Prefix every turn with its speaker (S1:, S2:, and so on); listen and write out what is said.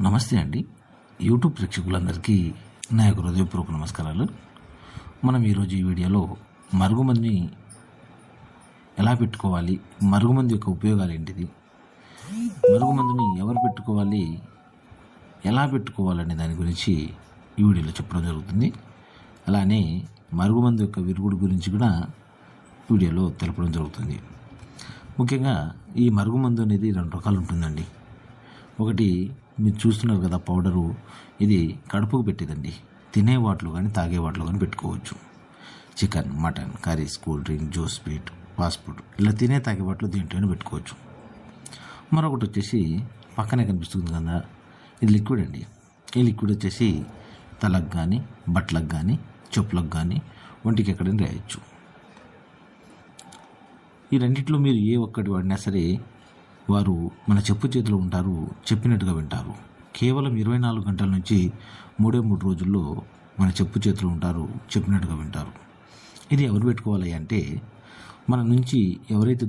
S1: నమస్తే అండి. యూట్యూబ్ ప్రేక్షకులందరికీ నా యొక్క హృదయపూర్వక నమస్కారాలు. మనం ఈరోజు ఈ వీడియోలో మరుగుమందుని ఎలా పెట్టుకోవాలి, మరుగుమందు యొక్క ఉపయోగాలు ఏంటిది, మరుగుమందుని ఎవరు పెట్టుకోవాలి, ఎలా పెట్టుకోవాలనే దాని గురించి ఈ వీడియోలో చెప్పడం జరుగుతుంది. అలానే మరుగుమందు యొక్క విరుగుడు గురించి కూడా వీడియోలో తెలపడం జరుగుతుంది. ముఖ్యంగా ఈ మరుగుమందు అనేది 2 రకాలు ఉంటుందండి. ఒకటి మీరు చూస్తున్నారు కదా పౌడరు, ఇది కడుపుకు పెట్టేదండి. తినే వాటిలో కానీ తాగే వాటిలో కానీ పెట్టుకోవచ్చు. Chicken, mutton, curries, cool drink, juice, sweet, fast food ఇలా తినే తాగే వాటిలో దీంట్లోనే పెట్టుకోవచ్చు. మరొకటి వచ్చేసి పక్కనే కనిపిస్తుంది కదా, ఇది లిక్విడ్ అండి. ఈ లిక్విడ్ వచ్చేసి తలకు కానీ, బట్టలకు కానీ, చెప్పులకు కానీ, ఒంటికి ఎక్కడైనా రాయొచ్చు. ఈ రెండిట్లో మీరు ఏ ఒక్కటి వాడినా సరే వారు మన చెప్పు చేతిలో ఉంటారు, చెప్పినట్టుగా వింటారు. కేవలం 24 గంటల నుంచి 3 రోజుల్లో మన చెప్పు చేతిలో ఉంటారు, చెప్పినట్టుగా వింటారు. ఇది ఎవరు పెట్టుకోవాలి అంటే, మన నుంచి ఎవరైతే